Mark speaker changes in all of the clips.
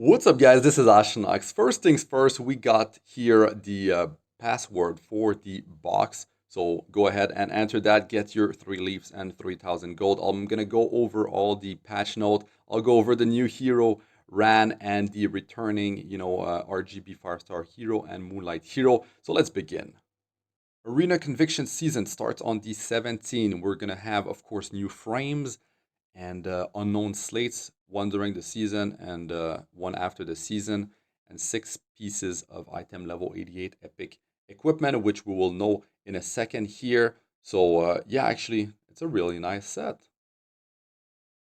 Speaker 1: What's up, guys? This is Astranox. First things first, we got here the password for the box. So go ahead and enter that, get your 3 leaves and 3,000 gold. I'm going to go over all the patch note. I'll go over the new hero, Ran, and the returning, RGB 5-star hero and Moonlight hero. So let's begin. Arena Conviction season starts on the 17th. We're going to have, of course, new frames and unknown slates, one during the season and one after the season, and 6 pieces of item level 88 epic equipment, which we will know in a second here. So yeah, actually, it's a really nice set.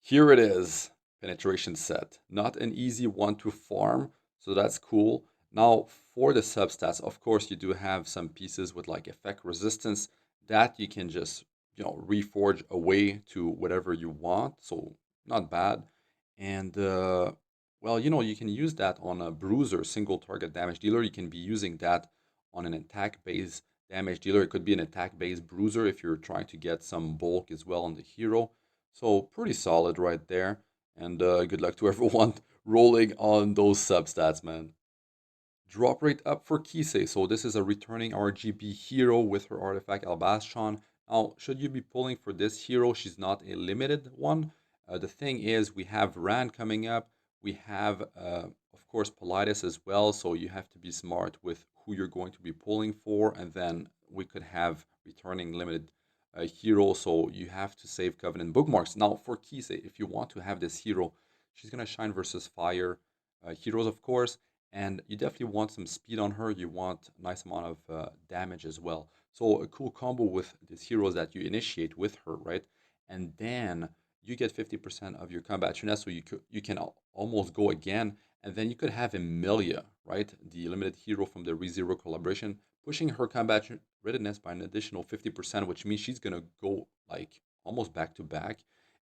Speaker 1: Here it is, penetration set. Not an easy one to farm, so that's cool. Now, for the substats, of course, you do have some pieces with like effect resistance that you can just, reforge away to whatever you want. So not bad. And well, you can use that on a bruiser, single target damage dealer. You can be using that on an attack-based damage dealer. It could be an attack-based bruiser if you're trying to get some bulk as well on the hero. So pretty solid right there. And good luck to everyone rolling on those substats, man. Drop rate up for Kise. So this is a returning RGB hero with her artifact Albastron. Now, should you be pulling for this hero? She's not a limited one. The thing is, we have Rand coming up. We have, of course, Politis as well. So you have to be smart with who you're going to be pulling for. And then we could have returning limited hero. So you have to save Covenant Bookmarks. Now, for Kise, if you want to have this hero, she's going to shine versus fire heroes, of course, and you definitely want some speed on her. You want a nice amount of damage as well. So a cool combo with these heroes that you initiate with her, right? And then you get 50% of your combat finesse, so you can almost go again. And then you could have Emilia, right? The limited hero from the ReZero collaboration, pushing her combat readiness by an additional 50%, which means she's gonna go like almost back to back.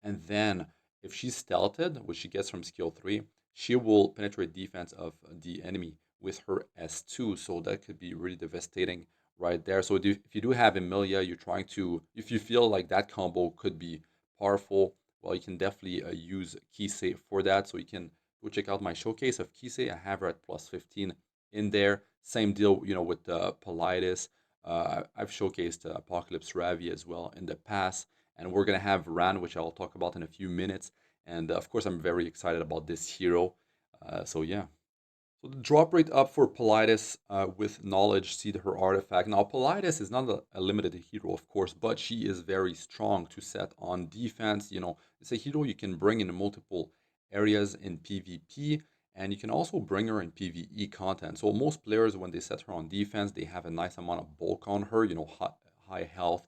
Speaker 1: And then if she's stealthed, which she gets from skill 3, she will penetrate defense of the enemy with her S2. So that could be really devastating right there. So if you do have Emilia, you're trying to, if you feel like that combo could be powerful, well, you can definitely use Kise for that. So you can go check out my showcase of Kise. I have her at plus 15 in there. Same deal, with Politis. I've showcased Apocalypse Ravi as well in the past. And we're going to have Ran, which I'll talk about in a few minutes. And of course, I'm very excited about this hero. So yeah. So the drop rate up for Politis with knowledge, see her artifact. Now, Politis is not a limited hero, of course, but she is very strong to set on defense. It's a hero you can bring in multiple areas in PvP, and you can also bring her in PvE content. So most players, when they set her on defense, they have a nice amount of bulk on her, high health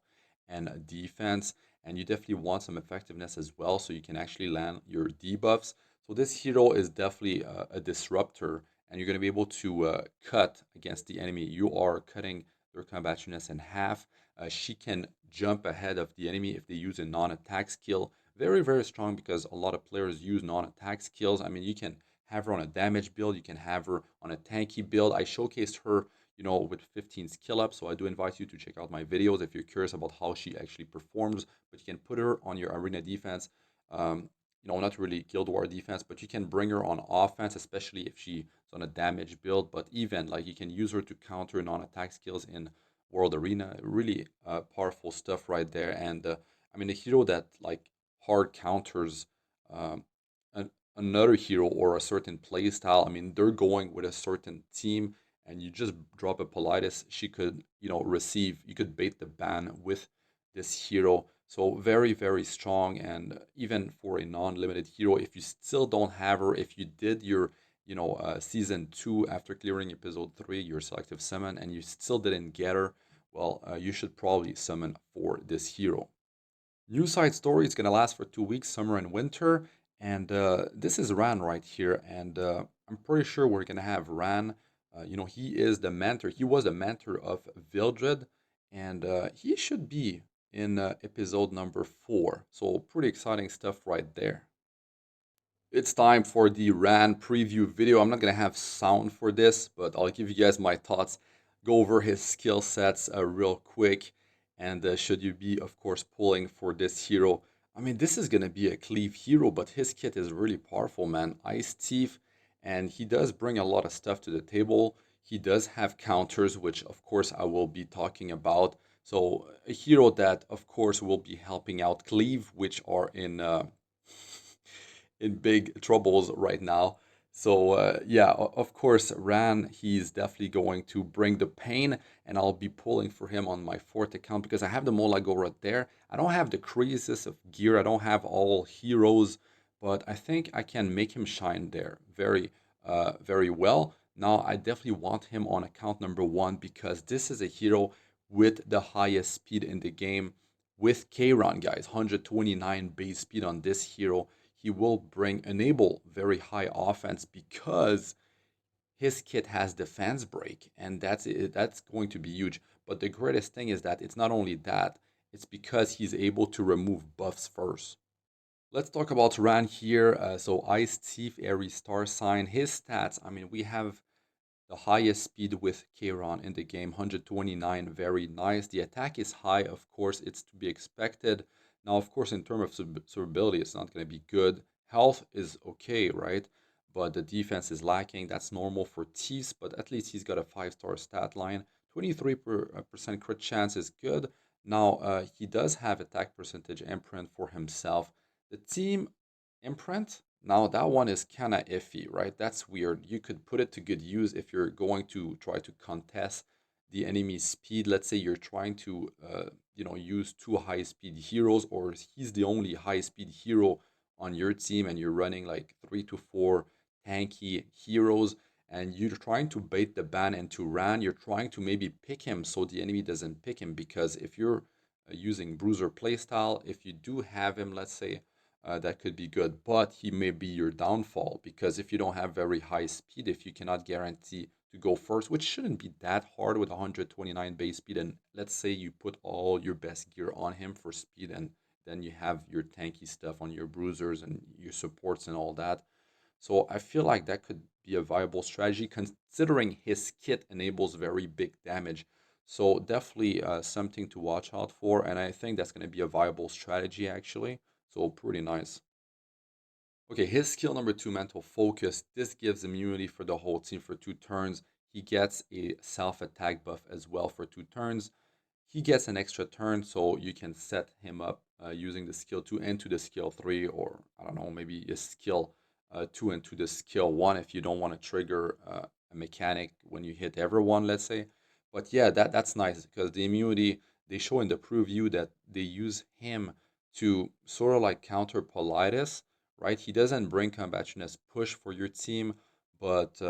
Speaker 1: and defense. And you definitely want some effectiveness as well, so you can actually land your debuffs. So this hero is definitely a disruptor, and you're going to be able to cut against the enemy. You are cutting their combat units in half. She can jump ahead of the enemy if they use a non-attack skill. Very, very strong because a lot of players use non-attack skills. I mean, you can have her on a damage build. You can have her on a tanky build. I showcased her, with 15 skill up. So I do invite you to check out my videos if you're curious about how she actually performs. But you can put her on your arena defense. Not really Guild War defense, but you can bring her on offense, especially if she's on a damage build. But even like you can use her to counter non-attack skills in World Arena. Really powerful stuff right there. And I mean, a hero that like hard counters another hero or a certain play style. I mean, they're going with a certain team, and you just drop a Politis. She could, receive. You could bait the ban with this hero. So very, very strong. And even for a non-limited hero, if you still don't have her, if you did your, season 2 after clearing episode 3, your selective summon, and you still didn't get her, well, you should probably summon for this hero. New side story is going to last for 2 weeks, summer and winter. And this is Ran right here. And I'm pretty sure we're going to have Ran. He is the mentor. He was the mentor of Vildred. And he should be in episode number 4. So pretty exciting stuff right there. It's time for the Ran preview video. I'm not going to have sound for this, but I'll give you guys my thoughts. Go over his skill sets real quick. And should you be, of course, pulling for this hero? I mean, this is going to be a cleave hero, but his kit is really powerful, man. Ice Thief and he does bring a lot of stuff to the table. He does have counters, which of course I will be talking about. So a hero that of course will be helping out Cleave, which are in big troubles right now. So yeah, of course, Ran, he's definitely going to bring the pain, and I'll be pulling for him on my fourth account because I have the MolaGora there. I don't have the craziest of gear. I don't have all heroes, but I think I can make him shine there very well. Now, I definitely want him on account number one because this is a hero with the highest speed in the game. With Kayron, guys, 129 base speed on this hero, he will enable very high offense because his kit has defense break, and that's going to be huge. But the greatest thing is that it's not only that, it's because he's able to remove buffs first. Let's talk about Ran here. So Ice Thief, Aries Star Sign, his stats. I mean, we have the highest speed with Kayron in the game, 129, very nice. The attack is high, of course, it's to be expected. Now, of course, in terms of survivability, it's not going to be good. Health is okay, right? But the defense is lacking. That's normal for Tease, but at least he's got a 5-star stat line. 23% crit chance is good. Now, he does have attack percentage imprint for himself. The team imprint, now that one is kind of iffy, right? That's weird. You could put it to good use if you're going to try to contest the enemy's speed. Let's say you're trying to, use two high-speed heroes, or he's the only high-speed hero on your team, and you're running like 3 to 4 tanky heroes, and you're trying to bait the ban into Ran. You're trying to maybe pick him so the enemy doesn't pick him, because if you're using Bruiser playstyle, if you do have him, let's say that could be good, but he may be your downfall because if you don't have very high speed, if you cannot guarantee to go first, which shouldn't be that hard with 129 base speed, and let's say you put all your best gear on him for speed, and then you have your tanky stuff on your bruisers and your supports and all that. So I feel like that could be a viable strategy considering his kit enables very big damage. So definitely something to watch out for, and I think that's going to be a viable strategy actually. So pretty nice. Okay, his skill number two, Mental Focus. This gives immunity for the whole team for 2 turns. He gets a self-attack buff as well for 2 turns. He gets an extra turn, so you can set him up using the skill 2 into the skill 3, or I don't know, maybe a skill 2 into the skill 1 if you don't want to trigger a mechanic when you hit everyone, let's say. But yeah, that's nice because the immunity, they show in the preview that they use him to sort of like counter Politis, right? He doesn't bring combationness push for your team, but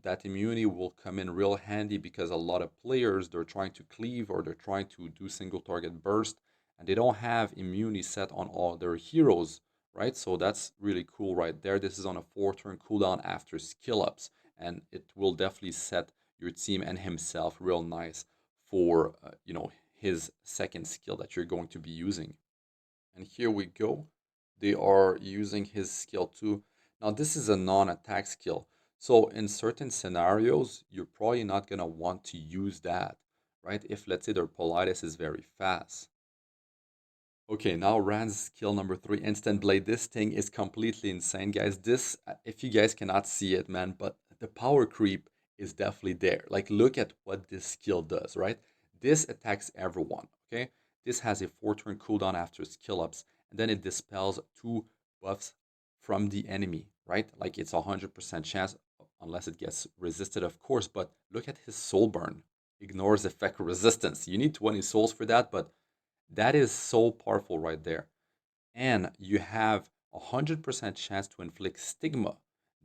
Speaker 1: that immunity will come in real handy because a lot of players, they're trying to cleave or they're trying to do single target burst, and they don't have immunity set on all their heroes, right? So that's really cool right there. This is on a 4-turn cooldown after skill ups, and it will definitely set your team and himself real nice for his second skill that you're going to be using. And here we go. They are using his skill too. Now this is a non-attack skill. So in certain scenarios, you're probably not going to want to use that, right? If let's say their Politis is very fast. Okay, now Rand's skill number 3, Instant Blade. This thing is completely insane, guys. This, if you guys cannot see it, man, but the power creep is definitely there. Like, look at what this skill does, right? This attacks everyone, okay? This has a 4-turn cooldown after skill ups, and then it dispels 2 buffs from the enemy, right? Like, it's 100% chance, unless it gets resisted, of course, but look at his soul burn. Ignores effect resistance. You need 20 souls for that, but that is so powerful right there. And you have 100% chance to inflict stigma.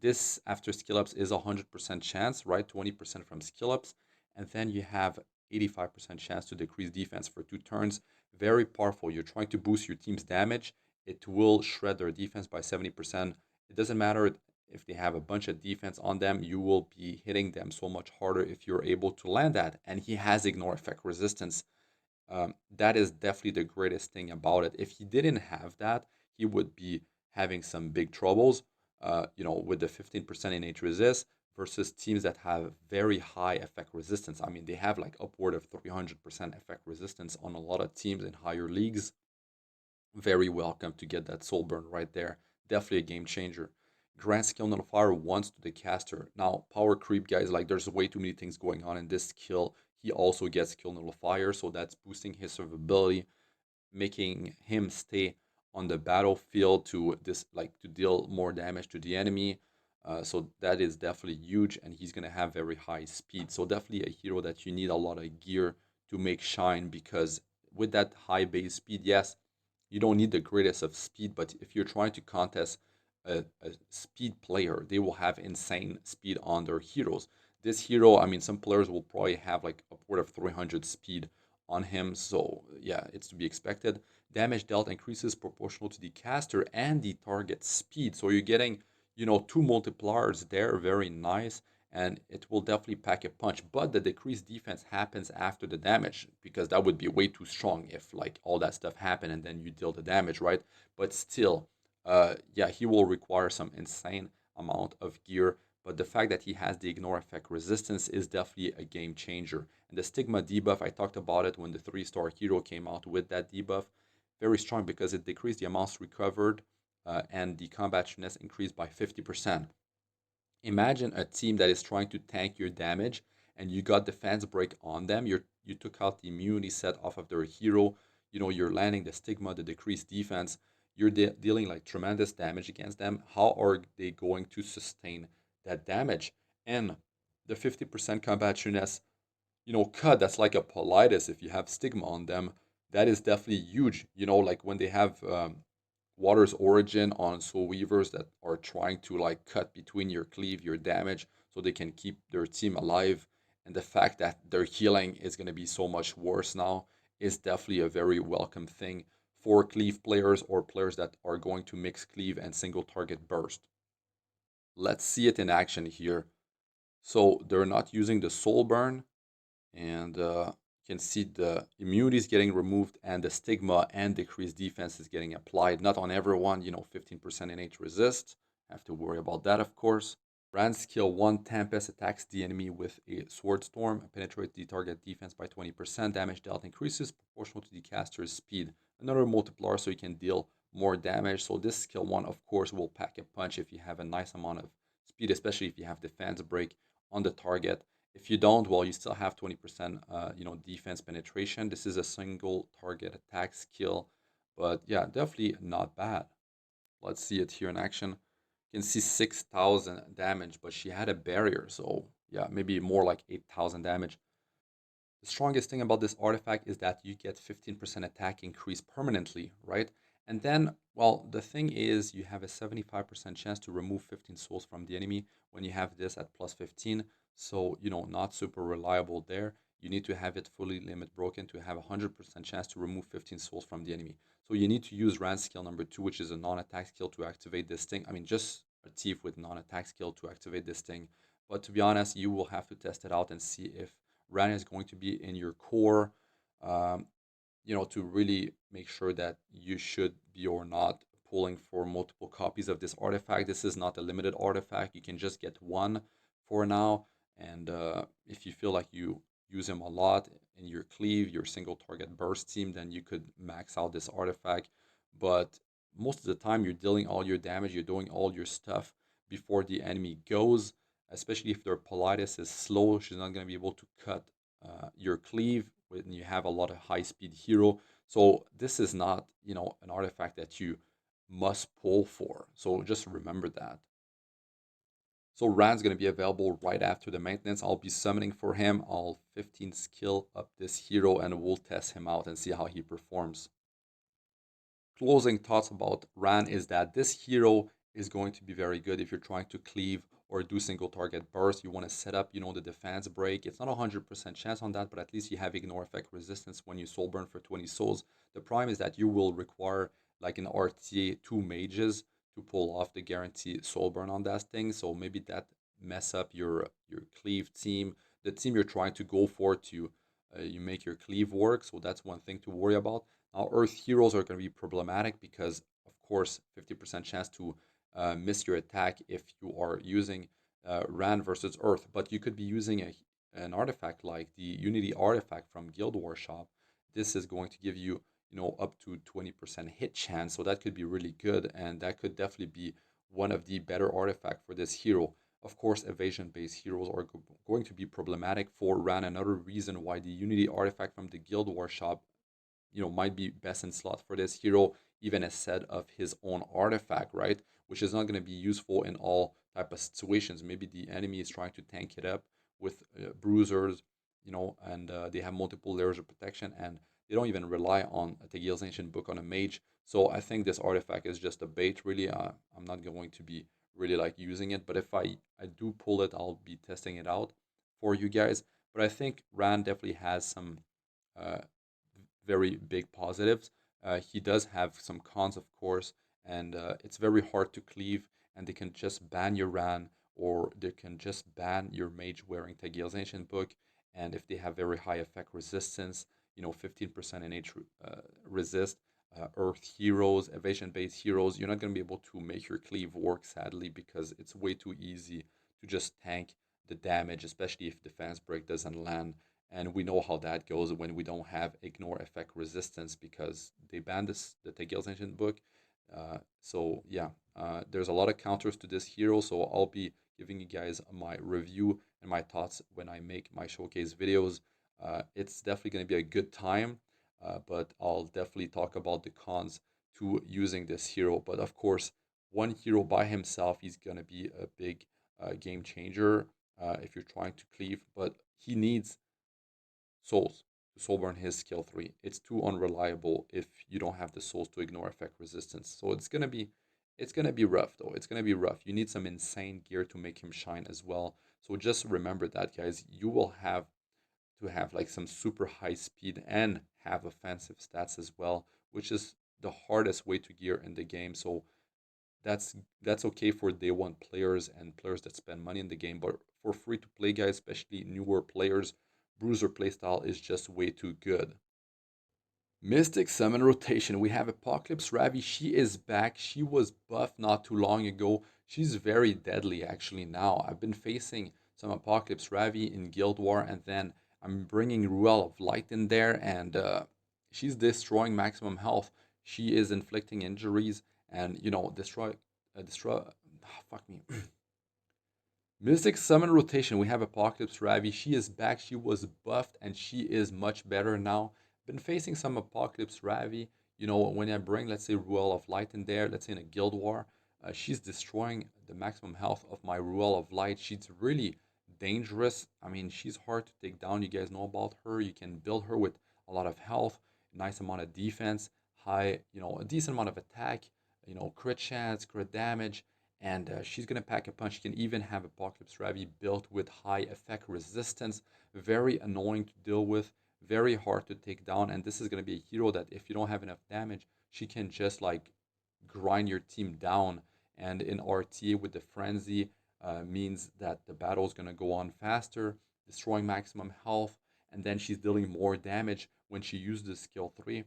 Speaker 1: This after skill ups is 100% chance, right? 20% from skill ups. And then you have 85% chance to decrease defense for 2 turns. Very powerful. You're trying to boost your team's damage. It will shred their defense by 70%. It doesn't matter if they have a bunch of defense on them, you will be hitting them so much harder if you're able to land that. And he has ignore effect resistance. That is definitely the greatest thing about it. If he didn't have that, he would be having some big troubles, with the 15% innate resist versus teams that have very high effect resistance. I mean, they have like upward of 300% effect resistance on a lot of teams in higher leagues. Very welcome to get that soul burn right there. Definitely a game changer. grant skill nullifier once to the caster. Now, power creep, guys, like there's way too many things going on in this skill. He also gets skill nullifier, so that's boosting his survivability, making him stay on the battlefield to deal more damage to the enemy. So that is definitely huge, and he's gonna have very high speed. So definitely a hero that you need a lot of gear to make shine, because with that high base speed, yes, you don't need the greatest of speed, but if you're trying to contest a speed player, they will have insane speed on their heroes. This hero, I mean, some players will probably have like upward of 300 speed on him, so yeah, it's to be expected. Damage dealt increases proportional to the caster and the target speed, so you're getting, two multipliers there, very nice, and it will definitely pack a punch. But the decreased defense happens after the damage, because that would be way too strong if like all that stuff happened and then you deal the damage, right? But still, yeah, he will require some insane amount of gear. But the fact that he has the ignore effect resistance is definitely a game changer. And the Stigma debuff, I talked about it when the 3-star hero came out with that debuff. Very strong because it decreased the amounts recovered, and the combat finesse increased by 50%. Imagine a team that is trying to tank your damage and you got defense break on them. You took out the immunity set off of their hero. You're landing the stigma, the decreased defense. You're dealing like tremendous damage against them. How are they going to sustain that damage? And the 50% combat finesse, cut, that's like a Politis if you have stigma on them. That is definitely huge. Like when they have Water's Origin on Soul Weavers that are trying to like cut between your cleave, your damage, so they can keep their team alive. And the fact that their healing is going to be so much worse now is definitely a very welcome thing for cleave players or players that are going to mix cleave and single target burst. Let's see it in action here. So they're not using the soul burn, and you can see the immunity is getting removed and the stigma and decreased defense is getting applied. Not on everyone, 15% innate resist. Have to worry about that, of course. Rand skill 1 Tempest attacks the enemy with a Sword Storm, penetrates the target defense by 20%, damage dealt increases proportional to the caster's speed. Another multiplier so you can deal more damage. So this skill 1, of course, will pack a punch if you have a nice amount of speed, especially if you have defense break on the target. If you don't, well, you still have 20%, defense penetration. This is a single target attack skill, but yeah, definitely not bad. Let's see it here in action. You can see 6,000 damage, but she had a barrier, so yeah, maybe more like 8,000 damage. The strongest thing about this artifact is that you get 15% attack increase permanently, right? And then, well, the thing is you have a 75% chance to remove 15 souls from the enemy when you have this at plus 15. So, not super reliable there. You need to have it fully limit broken to have a 100% chance to remove 15 souls from the enemy. So you need to use Rand skill number 2, which is a non-attack skill to activate this thing. I mean, just a thief with non-attack skill to activate this thing. But to be honest, you will have to test it out and see if Rand is going to be in your core, um, to really make sure that you should be or not pulling for multiple copies of this artifact. This is not a limited artifact. You can just get one for now. And if you feel like you use him a lot in your cleave, your single target burst team, then you could max out this artifact. But most of the time, you're dealing all your damage, you're doing all your stuff before the enemy goes, especially if their Politis is slow. She's not going to be able to cut your cleave when you have a lot of high speed hero. So this is not, an artifact that you must pull for. So just remember that. So Rand's going to be available right after the maintenance. I'll be summoning for him. I'll 15 skill up this hero and we'll test him out and see how he performs. Closing thoughts about Ran is that this hero is going to be very good if you're trying to cleave or do single target burst. You want to set up, the defense break. It's not a 100% chance on that, but at least you have ignore effect resistance when you soul burn for 20 souls. The prime is that you will require like an RTA 2 mages to pull off the guarantee soul burn on that thing. So maybe that mess up your cleave team, the team you're trying to go for to you make your cleave work. So that's one thing to worry about. Now, Earth heroes are going to be problematic because, of course, 50% chance to miss your attack if you are using Rand versus Earth. But you could be using an artifact like the Unity artifact from Guild Wars Shop. This is going to give you, up to 20% hit chance. So that could be really good, and that could definitely be one of the better artifacts for this hero. Of course, evasion-based heroes are going to be problematic for Ran. Another reason why the Unity artifact from the Guild War shop, might be best in slot for this hero, even instead of his own artifact, right? Which is not going to be useful in all type of situations. Maybe the enemy is trying to tank it up with bruisers, and they have multiple layers of protection, and they don't even rely on Tegil's Ancient Book on a mage. So I think this artifact is just a bait, really. I'm not going to be really like using it, but if I do pull it, I'll be testing it out for you guys. But I think Rand definitely has some uh, very big positives. He does have some cons, of course, and it's very hard to cleave, and they can just ban your Ran, or they can just ban your mage wearing Tagil's Ancient Book, and if they have very high effect resistance, 15% in H resist, Earth heroes, evasion-based heroes, you're not going to be able to make your cleave work, sadly, because it's way too easy to just tank the damage, especially if defense break doesn't land. And we know how that goes when we don't have ignore effect resistance because they banned the Tegil's Ancient Book. So yeah, there's a lot of counters to this hero. So I'll be giving you guys my review and my thoughts when I make my showcase videos. It's definitely going to be a good time, but I'll definitely talk about the cons to using this hero. But of course, one hero by himself, he's going to be a big game changer if you're trying to cleave. But he needs souls to soul burn his skill 3. It's too unreliable if you don't have the souls to ignore effect resistance. So it's gonna be rough though. It's gonna be rough. You need some insane gear to make him shine as well. So just remember that, guys. You will have to have like some super high speed and have offensive stats as well, which is the hardest way to gear in the game. So that's okay for day one players and players that spend money in the game, but for free to play guys, especially newer players, bruiser playstyle is just way too good. Mystic Summon rotation. We have Apocalypse Ravi. She is back. She was buffed not too long ago. She's very deadly actually now. I've been facing some Apocalypse Ravi in Guild War, and then I'm bringing Ruel of Light in there, and she's destroying maximum health. She is inflicting injuries, and destroy. Fuck me. Mystic Summon rotation. We have Apocalypse Ravi. She is back. She was buffed and she is much better now. Been facing some Apocalypse Ravi. When I bring, let's say, Ruel of Light in there, let's say in a Guild War, she's destroying the maximum health of my Ruel of Light. She's really dangerous. I mean, she's hard to take down. You guys know about her. You can build her with a lot of health, nice amount of defense, a decent amount of attack, crit chance, crit damage, and she's gonna pack a punch. She can even have Apocalypse Ravi built with high effect resistance. Very annoying to deal with, very hard to take down. And this is gonna be a hero that if you don't have enough damage, she can just like grind your team down. And in RTA with the frenzy means that the battle is gonna go on faster, destroying maximum health, and then she's dealing more damage when she uses skill 3.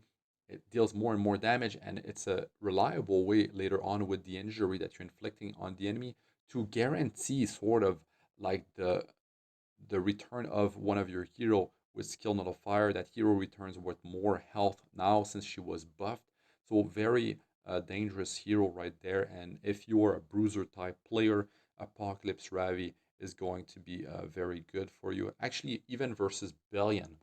Speaker 1: It deals more and more damage, and it's a reliable way later on with the injury that you're inflicting on the enemy to guarantee sort of like the return of one of your hero with skill nullifier. That hero returns with more health now since she was buffed. So very dangerous hero right there. And if you are a bruiser type player, Apocalypse Ravi is going to be very good for you. Actually, even versus Bellion,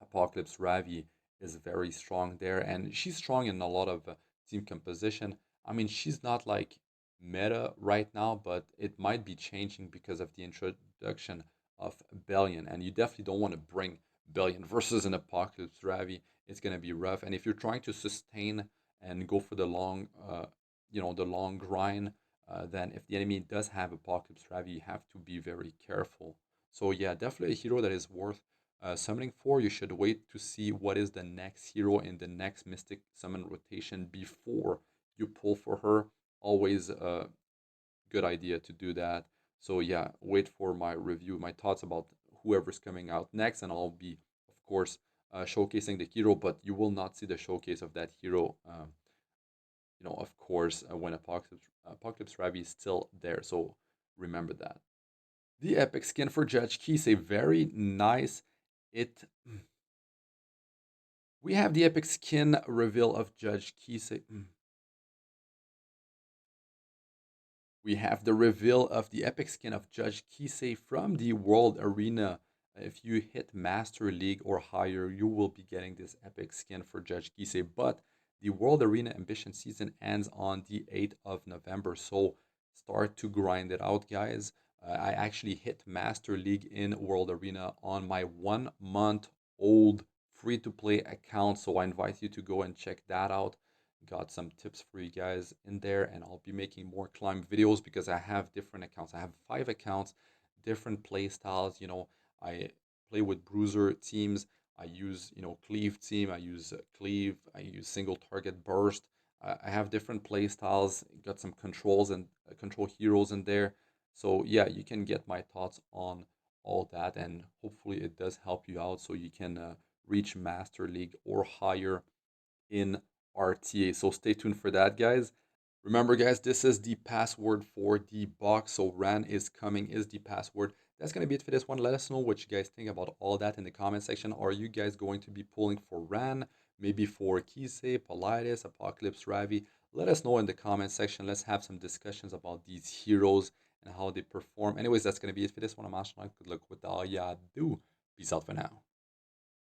Speaker 1: Apocalypse Ravi is very strong there, and she's strong in a lot of team composition. I mean, she's not like meta right now, but it might be changing because of the introduction of Bellion, and you definitely don't want to bring Bellion versus an Apocalypse Ravi. It's gonna be rough, and if you're trying to sustain and go for the long grind, then if the enemy does have Apocalypse Ravi, you have to be very careful. So yeah, definitely a hero that is worth summoning for. You should wait to see what is the next hero in the next Mystic Summon rotation before you pull for her. Always a good idea to do that. So yeah, wait for my review, my thoughts about whoever's coming out next, and I'll be, of course, showcasing the hero, but you will not see the showcase of that hero, of course, when Apocalypse Ravi is still there. So remember that. The epic skin for Judge Kise, very nice. It We have the epic skin reveal of Judge Kise. We have the reveal of the epic skin of Judge Kise from the World Arena. If you hit Master League or higher, you will be getting this epic skin for Judge Kise. But the World Arena Ambition season ends on the 8th of November. So start to grind it out, guys. I actually hit Master League in World Arena on my 1 month old free to play account. So I invite you to go and check that out. Got some tips for you guys in there, and I'll be making more climb videos because I have different accounts. I have 5 accounts, different play styles. I play with bruiser teams. I use, cleave team. I use cleave. I use single target burst. I have different play styles. Got some controls and control heroes in there. So yeah, you can get my thoughts on all that, and hopefully it does help you out so you can reach Master League or higher in RTA. So stay tuned for that, guys. Remember, guys, this is the password for the box. So Ran is coming is the password. That's going to be it for this one. Let us know what you guys think about all that in the comment section. Are you guys going to be pulling for Ran? Maybe for Kise, Politis, Apocalypse Ravi? Let us know in the comment section. Let's have some discussions about these heroes and how they perform. Anyways, that's going to be it for this one. I'm Astranox. Good luck with all ya do. Peace out for now.